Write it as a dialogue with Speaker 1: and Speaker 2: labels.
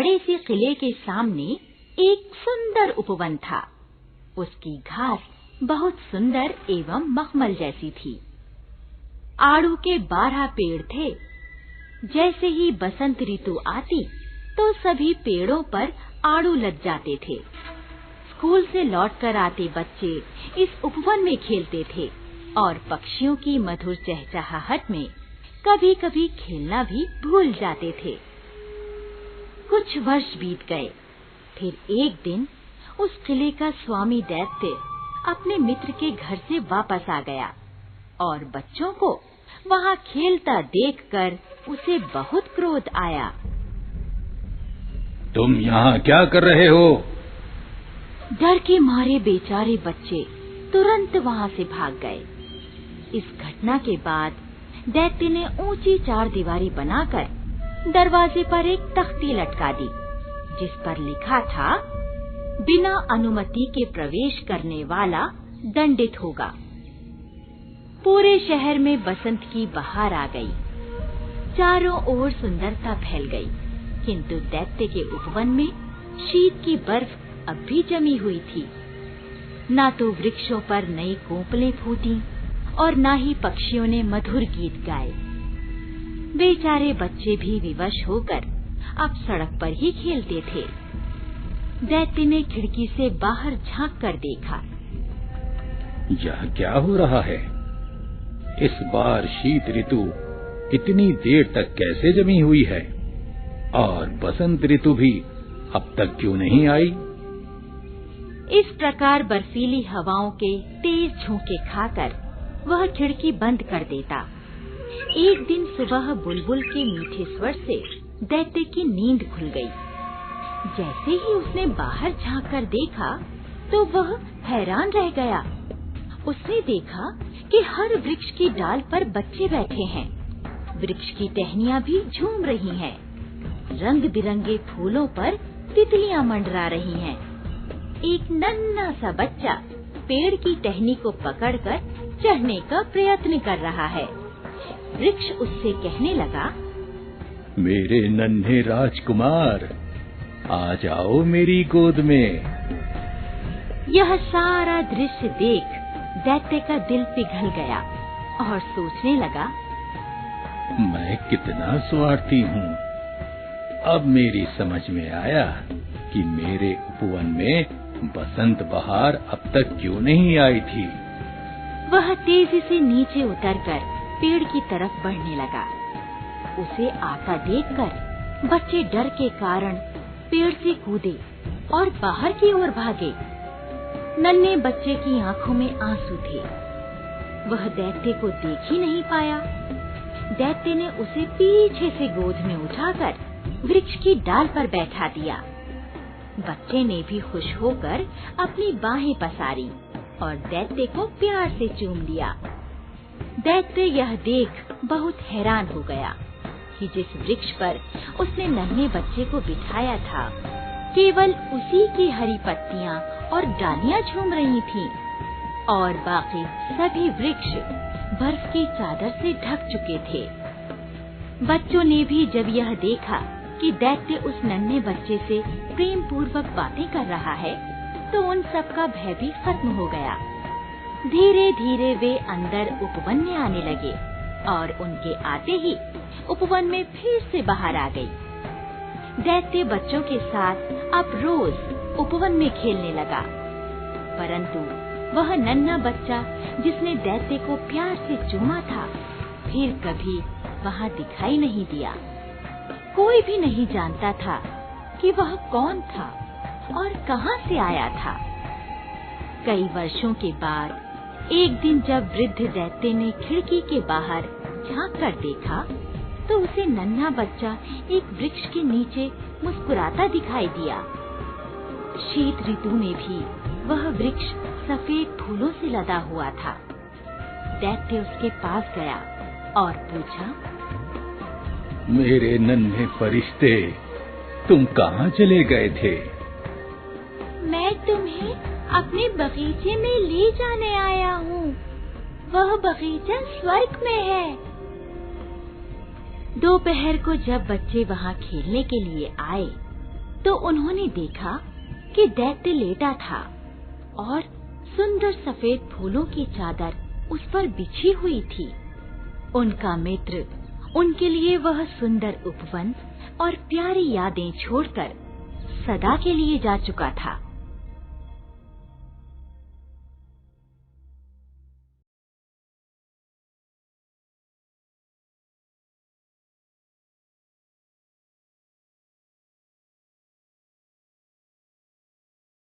Speaker 1: बड़े से किले के सामने एक सुंदर उपवन था। उसकी घास बहुत सुंदर एवं मखमल जैसी थी। आड़ू के 12 पेड़ थे। जैसे ही बसंत ऋतु आती तो सभी पेड़ों पर आड़ू लग जाते थे। स्कूल से लौटकर आते बच्चे इस उपवन में खेलते थे और पक्षियों की मधुर चहचहाहट में कभी-कभी खेलना भी भूल जाते थे। कुछ वर्ष बीत गए। फिर एक दिन उस किले का स्वामी दैत्य अपने मित्र के घर से वापस आ गया और बच्चों को वहां खेलता देखकर उसे बहुत क्रोध आया।
Speaker 2: तुम यहाँ क्या कर रहे हो?
Speaker 1: डर के मारे बेचारे बच्चे तुरंत वहां से भाग गए। इस घटना के बाद दैत्य ने ऊंची 4 दीवारी बनाकर दरवाजे पर एक तख्ती लटका दी, जिस पर लिखा था, बिना अनुमति के प्रवेश करने वाला दंडित होगा। पूरे शहर में बसंत की बहार आ गई। चारों ओर सुंदरता फैल गई, किंतु दैत्य के उपवन में शीत की बर्फ अब भी जमी हुई थी। ना तो वृक्षों पर नई कोपलें फूटी और ना ही पक्षियों ने मधुर गीत गाए। बेचारे बच्चे भी विवश होकर अब सड़क पर ही खेलते थे। दैत्य ने खिड़की से बाहर झांक कर देखा।
Speaker 2: यह क्या हो रहा है? इस बार शीत ऋतु इतनी देर तक कैसे जमी हुई है और बसंत ऋतु भी अब तक क्यों नहीं आई?
Speaker 1: इस प्रकार बर्फीली हवाओं के तेज झोंके खाकर वह खिड़की बंद कर देता। एक दिन सुबह बुलबुल के मीठे स्वर से दैत्य की नींद खुल गई। जैसे ही उसने बाहर झांककर देखा तो वह हैरान रह गया। उसने देखा कि हर वृक्ष की डाल पर बच्चे बैठे हैं। वृक्ष की टहनियां भी झूम रही हैं। रंग बिरंगे फूलों पर तितलियां मंडरा रही हैं। एक नन्हा सा बच्चा पेड़ की टहनी को पकड़कर चढ़ने का प्रयत्न कर रहा है। वृक्ष उससे कहने लगा,
Speaker 2: मेरे नन्हे राजकुमार, आ जाओ मेरी गोद में।
Speaker 1: यह सारा दृश्य देख दैत्य का दिल पिघल गया और सोचने लगा,
Speaker 2: मैं कितना स्वार्थी हूँ। अब मेरी समझ में आया कि मेरे उपवन में बसंत बहार अब तक क्यों नहीं आई थी।
Speaker 1: वह तेजी से नीचे उतरकर पेड़ की तरफ बढ़ने लगा। उसे आता देखकर बच्चे डर के कारण पेड़ से कूदे और बाहर की ओर भागे। नन्हे बच्चे की आंखों में आंसू थे। वह दैत्य को देख ही नहीं पाया। दैत्य ने उसे पीछे से गोद में उठाकर वृक्ष की डाल पर बैठा दिया। बच्चे ने भी खुश होकर अपनी बाहें पसारी और दैत्य को प्यार से चूम लिया। दैत्य यह देख बहुत हैरान हो गया कि जिस वृक्ष पर उसने नन्हे बच्चे को बिठाया था, केवल उसी की हरी पत्तियां और डालियां झूम रही थीं और बाकी सभी वृक्ष बर्फ की चादर से ढक चुके थे। बच्चों ने भी जब यह देखा कि दैत्य उस नन्हे बच्चे से प्रेम पूर्वक बातें कर रहा है, तो उन सब का भय भी खत्म हो गया। धीरे धीरे वे अंदर उपवन में आने लगे और उनके आते ही उपवन में फिर से बाहर आ गई। दैत्य बच्चों के साथ अब रोज उपवन में खेलने लगा, परंतु वह नन्हा बच्चा जिसने दैत्य को प्यार से चूमा था, फिर कभी वहाँ दिखाई नहीं दिया। कोई भी नहीं जानता था कि वह कौन था और कहाँ से आया था। कई वर्षों के बाद एक दिन जब वृद्ध दैत्य ने खिड़की के बाहर झांक कर देखा, तो उसे नन्हा बच्चा एक वृक्ष के नीचे मुस्कुराता दिखाई दिया। शीत ऋतु में भी वह वृक्ष सफेद फूलों से लदा हुआ था। दैत्य उसके पास गया और पूछा,
Speaker 2: मेरे नन्हे फरिश्ते, तुम कहाँ चले गए थे?
Speaker 1: मैं तुम्हें अपने बगीचे में ले जाने आया हूँ। वह बगीचा स्वर्ग में है। दोपहर को जब बच्चे वहाँ खेलने के लिए आए, तो उन्होंने देखा कि दैत्य लेटा था और सुंदर सफेद फूलों की चादर उस पर बिछी हुई थी। उनका मित्र उनके लिए वह सुंदर उपवन और प्यारी यादें छोड़कर सदा के लिए जा चुका था।